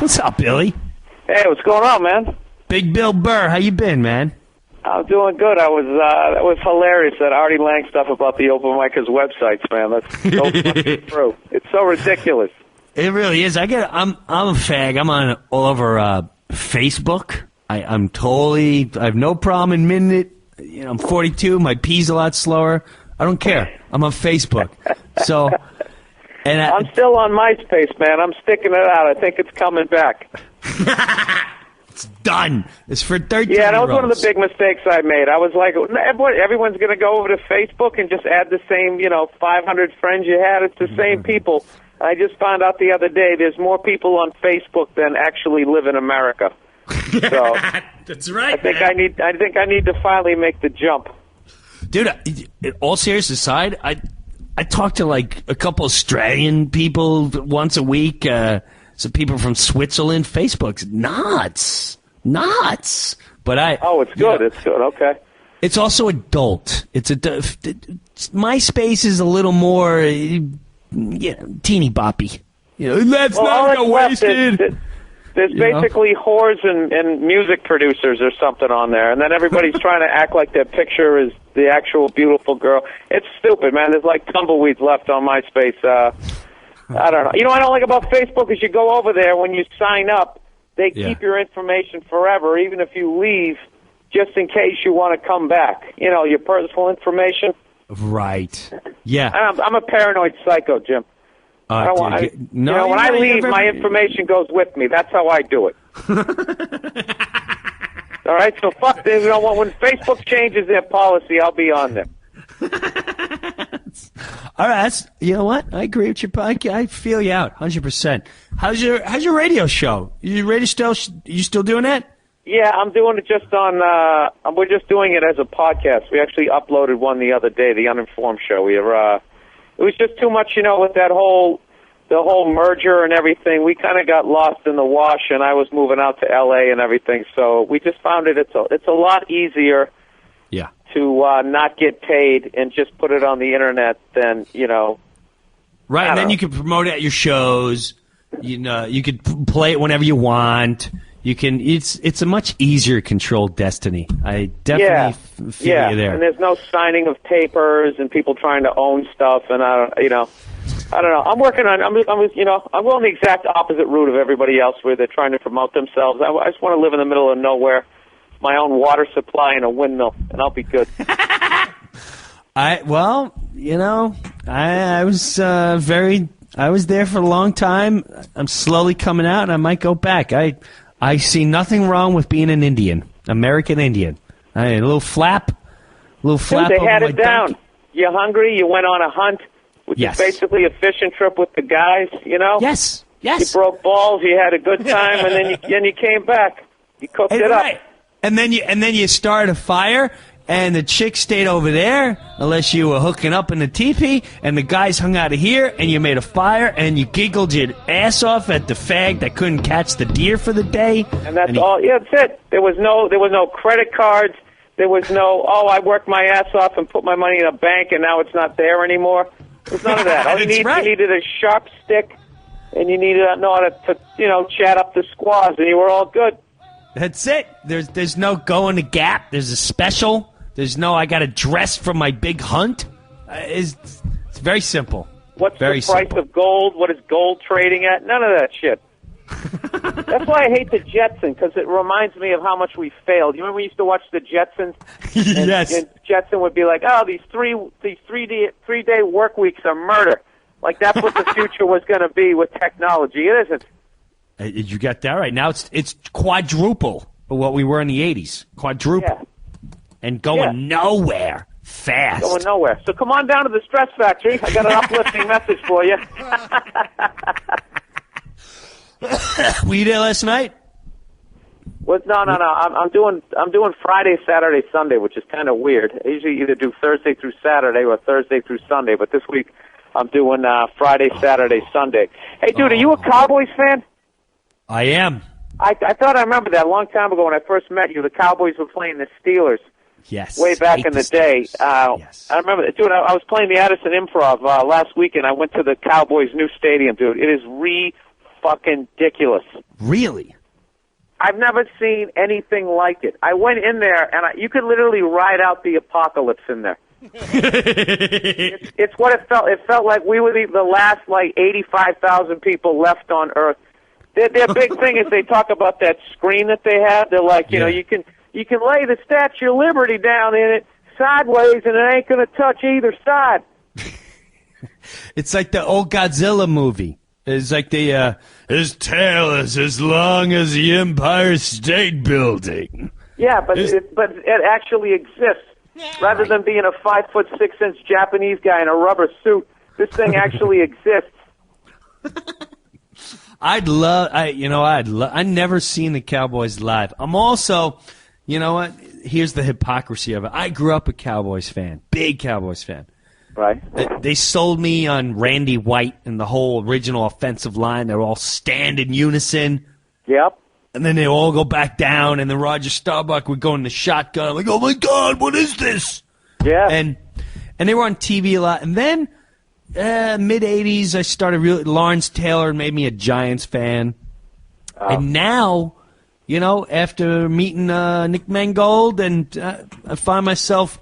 What's up, Billy? Hey, what's going on, man? Big Bill Burr, how you been, man? I'm doing good. That was hilarious, that Artie Lang stuff about the open micers websites, man. That's so fucking true. It's so ridiculous. It really is. I'm a fag. I'm on all over Facebook. I have no problem admitting it. You know, I'm 42. My pee's a lot slower. I don't care. I'm on Facebook. So, and I'm still on MySpace, man. I'm sticking it out. I think it's coming back. It's done. It's for 13. Yeah, that was one of the big mistakes I made. I was like, everyone's going to go over to Facebook and just add the same, 500 friends you had. It's the same people. I just found out the other day there's more people on Facebook than actually live in America. So that's right. I think I need to finally make the jump. Dude, all serious aside, I talk to like a couple Australian people once a week. Some people from Switzerland. Facebook's nuts. But it's good. It's good. Okay. It's also adult. MySpace is a little more, teeny boppy. Let's not get wasted. There's basically whores and music producers or something on there, and then everybody's trying to act like their picture is the actual beautiful girl. It's stupid, man. There's like tumbleweeds left on MySpace. I don't know. You know what I don't like about Facebook is you go over there, when you sign up, they keep your information forever, even if you leave, just in case you want to come back. Your personal information. Right. Yeah. I'm a paranoid psycho, Jim. I don't want, when I leave, my information goes with me. That's how I do it. All right, so fuck this. When Facebook changes their policy, I'll be on them. All right, you know what? I agree with you. I feel you out, 100%. How's your radio show? You still doing that? Yeah, I'm doing it just on. We're just doing it as a podcast. We actually uploaded one the other day, the Uninformed Show. It was just too much, with the whole merger and everything. We kind of got lost in the wash, and I was moving out to L.A. and everything. So we just found it's a lot easier. Yeah. To not get paid and just put it on the internet than, Right, and then you can promote it at your shows. You could play it whenever you want. You can. It's a much easier controlled destiny. I definitely feel you there. And there's no signing of papers and people trying to own stuff. And I don't know. I'm working on. I'm going the exact opposite route of everybody else, where they're trying to promote themselves. I just want to live in the middle of nowhere, my own water supply and a windmill, and I'll be good. I was there for a long time. I'm slowly coming out, and I might go back. I see nothing wrong with being an Indian, American Indian. A little flap. Dude, they had it down. Dunk. You're hungry. You went on a hunt, which is basically a fishing trip with the guys. Yes. You broke balls. You had a good time, and then you came back. You cooked it up. And then you started a fire, and the chick stayed over there, unless you were hooking up in the teepee, and the guys hung out of here, and you made a fire, and you giggled your ass off at the fag that couldn't catch the deer for the day. And that's all. Yeah, that's it. There was no credit cards. There was no, I worked my ass off and put my money in a bank, and now it's not there anymore. There's none of that. All you needed a sharp stick, and you needed to know how to chat up the squaws, and you were all good. That's it. There's no going to Gap. There's a special. There's no I got to dress for my big hunt. It's very simple. What's the price of gold? What is gold trading at? None of that shit. That's why I hate the Jetsons, because it reminds me of how much we failed. You remember we used to watch the Jetsons? Yes. And Jetson would be like, these three-day work weeks are murder. Like that's what the future was going to be with technology. It isn't. You got that right. Now it's quadruple of what we were in the 80s. Quadruple. Yeah. And going nowhere fast. Going nowhere. So come on down to the Stress Factory. I got an uplifting message for you. Were you there last night? No. I'm doing Friday, Saturday, Sunday, which is kind of weird. I usually either do Thursday through Saturday or Thursday through Sunday, but this week I'm doing Friday, Saturday, Sunday. Hey, dude, are you a Cowboys fan? I am. I thought I remember that a long time ago when I first met you. The Cowboys were playing the Steelers. Yes. Way back in the day. Yes. I remember, dude, I was playing the Addison Improv last weekend. I went to the Cowboys' new stadium, dude. It is fucking ridiculous. Really? I've never seen anything like it. I went in there, and you could literally ride out the apocalypse in there. It's what it felt. It felt like we were the last, 85,000 people left on Earth. Their big thing is they talk about that screen that they have. They're like, you know, you can lay the Statue of Liberty down in it sideways, and it ain't going to touch either side. It's like the old Godzilla movie. It's like his tail is as long as the Empire State Building. Yeah, but it actually exists. Rather than being a 5'6" Japanese guy in a rubber suit, this thing actually exists. I've never seen the Cowboys live. I'm also, you know what? Here's the hypocrisy of it. I grew up a Cowboys fan, big Cowboys fan. Right. They sold me on Randy White and the whole original offensive line. They're all stand in unison. Yep. And then they all go back down, and then Roger Staubach would go in the shotgun. I'm like, oh my God, what is this? Yeah. And they were on TV a lot. And then mid-'80s, I started Lawrence Taylor made me a Giants fan. And now, you know, after meeting Nick Mangold, and I find myself,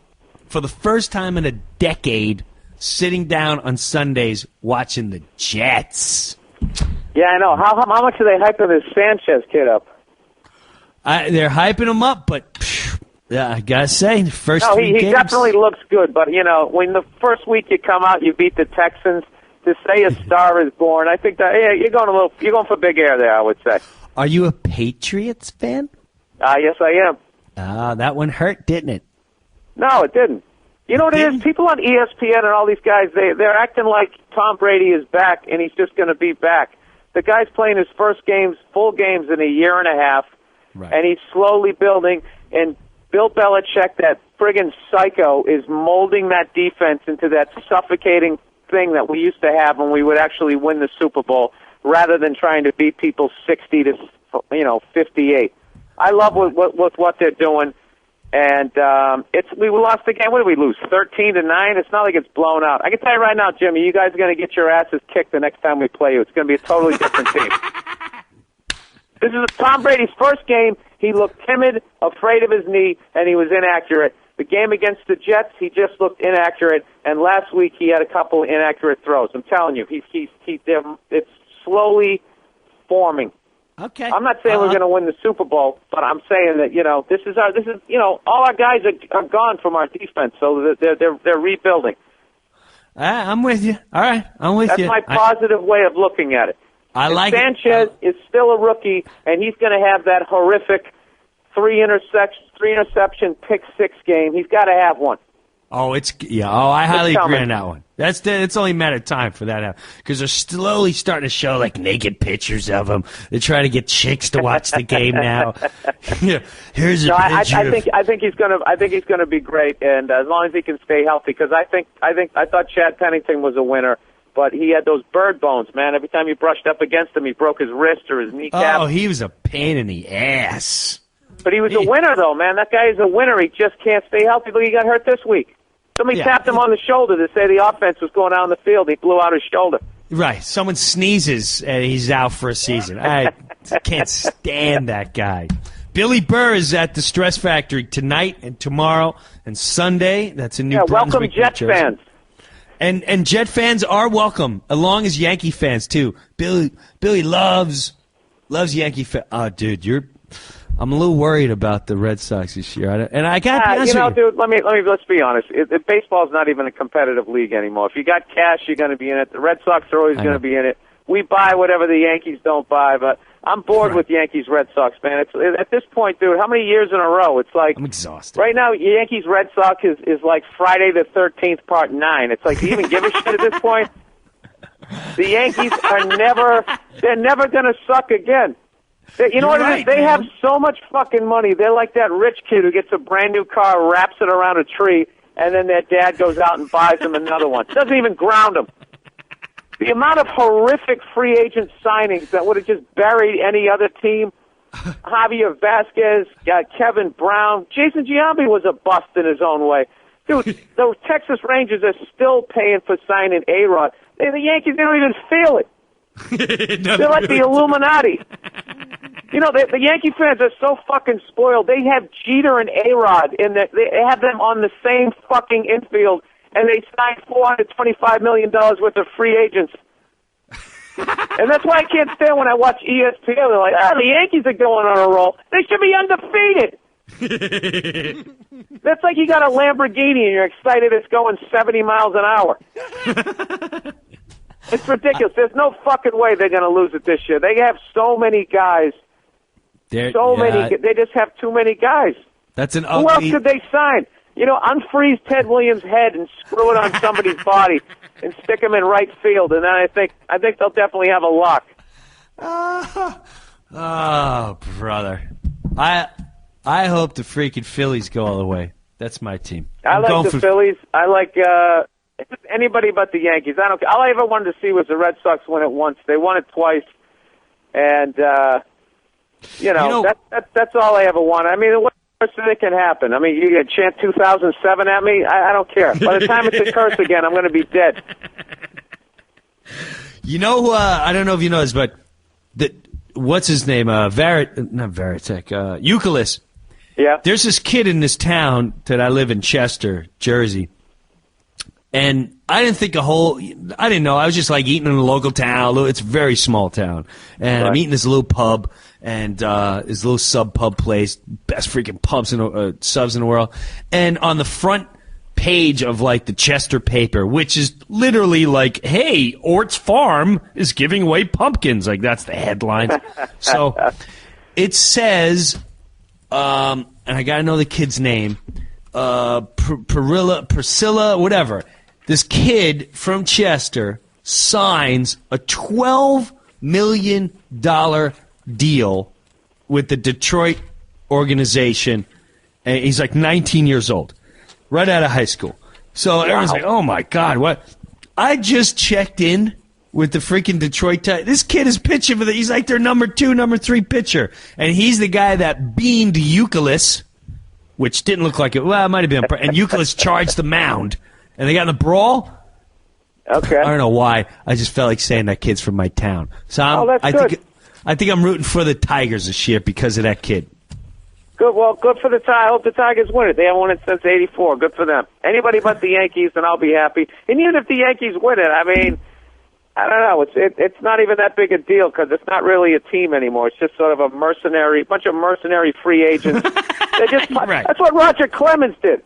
for the first time in a decade, sitting down on Sundays watching the Jets. Yeah, I know. How much are they hyping this Sanchez kid up? They're hyping him up, but I gotta say, the first three games. He definitely looks good. But you know, when the first week you come out, you beat the Texans. To say a star is born, I think that you're going for big air there. I would say. Are you a Patriots fan? Yes, I am. That one hurt, didn't it? No, it didn't. You know what it is? People on ESPN and all these guys, they're acting like Tom Brady is back and he's just going to be back. The guy's playing his first full games in a year and a half, right. And he's slowly building. And Bill Belichick, that friggin' psycho, is molding that defense into that suffocating thing that we used to have when we would actually win the Super Bowl, rather than trying to beat people 60 to 58. I love what they're doing. And we lost the game. What did we lose? 13-9. It's not like it's blown out. I can tell you right now, Jimmy, you guys are going to get your asses kicked the next time we play you. It's going to be a totally different team. This is Tom Brady's first game. He looked timid, afraid of his knee, and he was inaccurate. The game against the Jets, he just looked inaccurate. And last week he had a couple inaccurate throws. I'm telling you, it's slowly forming. Okay. I'm not saying we're going to win the Super Bowl, but I'm saying that this is all our guys are gone from our defense, so they're rebuilding. I'm with you. All right, I'm with you. That's my positive way of looking at it. Sanchez is still a rookie, and he's going to have that horrific three interception pick six game. He's got to have one. Oh, I highly agree on that one. It's only a matter of time for that, because they're slowly starting to show like naked pictures of him. They're trying to get chicks to watch the game now. Here's a picture. I think he's gonna be great, and as long as he can stay healthy, because I thought Chad Pennington was a winner, but he had those bird bones, man. Every time you brushed up against him, he broke his wrist or his kneecap. Oh, he was a pain in the ass. But he was a winner, though, man. That guy is a winner. He just can't stay healthy. But he got hurt this week. Somebody tapped him on the shoulder to say the offense was going out on the field. He blew out his shoulder. Right. Someone sneezes and he's out for a season. I can't stand that guy. Billy Burr is at the Stress Factory tonight and tomorrow and Sunday. That's in New Brunswick. Welcome, Jet fans. And Jet fans are welcome, along as Yankee fans too. Billy loves Yankee fans. Oh, dude, I'm a little worried about the Red Sox this year, and I got to be honest with you. Dude, let's be honest. Baseball's not even a competitive league anymore. If you got cash, you're going to be in it. The Red Sox are always going to be in it. We buy whatever the Yankees don't buy, but I'm bored with Yankees Red Sox, man. At this point, dude, how many years in a row? It's like I'm exhausted. Right now, Yankees Red Sox is like Friday the 13th, part 9. It's like, do you even give a shit at this point? The Yankees they're never going to suck again. You know what it is? They have so much fucking money. They're like that rich kid who gets a brand new car, wraps it around a tree, and then their dad goes out and buys them another one. Doesn't even ground them. The amount of horrific free agent signings that would have just buried any other team. Javier Vasquez, Kevin Brown. Jason Giambi was a bust in his own way. Dude, those Texas Rangers are still paying for signing A-Rod. The Yankees, they don't even feel it. They're like the Illuminati. You know, the Yankee fans are so fucking spoiled. They have Jeter and A-Rod they have them on the same fucking infield, and they signed $425 million worth of free agents. And that's why I can't stand when I watch ESPN. They're like, the Yankees are going on a roll. They should be undefeated. That's like you got a Lamborghini and you're excited it's going 70 miles an hour. It's ridiculous. There's no fucking way they're going to lose it this year. They have so many guys. They just have too many guys. That's an ugly... Who else could they sign? You know, unfreeze Ted Williams' head and screw it on somebody's body and stick him in right field, and then I think they'll definitely have a lock. Oh, brother. I hope the freaking Phillies go all the way. That's my team. I like the Phillies. I like anybody but the Yankees. I don't care. All I ever wanted to see was the Red Sox win it once. They won it twice, and that's all I ever wanted. I mean, what worse than it can happen? I mean, you can chant 2007 at me. I don't care. By the time it's a curse again, I'm going to be dead. You know, I don't know if you know this, but what's his name? Euclid. Yeah. There's this kid in this town that I live in, Chester, Jersey. And I didn't know. I was just like eating in a local town. It's a very small town. And I'm eating this little pub and this little sub pub place, best freaking subs in the world. And on the front page of like the Chester paper, which is literally like, hey, Ort's Farm is giving away pumpkins. Like that's the headline. So it says, and I got to know the kid's name, Priscilla, whatever. This kid from Chester signs a $12 million deal with the Detroit organization, and he's like 19 years old, right out of high school. So everyone's like, oh, my God, what? I just checked in with the freaking Detroit Tigers. This kid is pitching for he's like their number 2, number 3 pitcher, and he's the guy that beamed Euclid, which didn't look like it. Well, it might have been. And Euclid charged the mound. And they got in a brawl? Okay. I don't know why. I just felt like saying that kid's from my town. So that's good. I think I'm rooting for the Tigers this year because of that kid. Good. Well, good for the Tigers. I hope the Tigers win it. They haven't won it since '84. Good for them. Anybody but the Yankees, and I'll be happy. And even if the Yankees win it, I mean, I don't know. It's not even that big a deal because it's not really a team anymore. It's just sort of a bunch of mercenary free agents. They just right. That's what Roger Clemens did.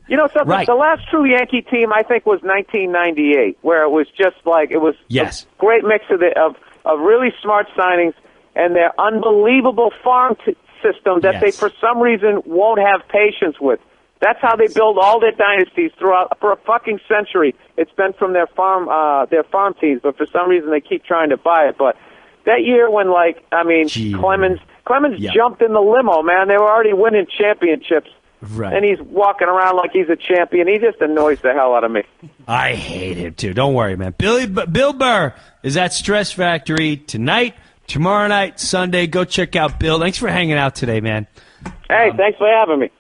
You know something? Right. The last true Yankee team, I think, was 1998, where it was just like a great mix of really smart signings and their unbelievable farm system that they, for some reason, won't have patience with. That's how they build all their dynasties throughout for a fucking century. It's been from their farm teams, but for some reason they keep trying to buy it. But that year when, Clemens jumped in the limo, man, they were already winning championships. Right. And he's walking around like he's a champion. He just annoys the hell out of me. I hate him, too. Don't worry, man. Bill Burr is at Stress Factory tonight, tomorrow night, Sunday. Go check out Bill. Thanks for hanging out today, man. Hey, thanks for having me.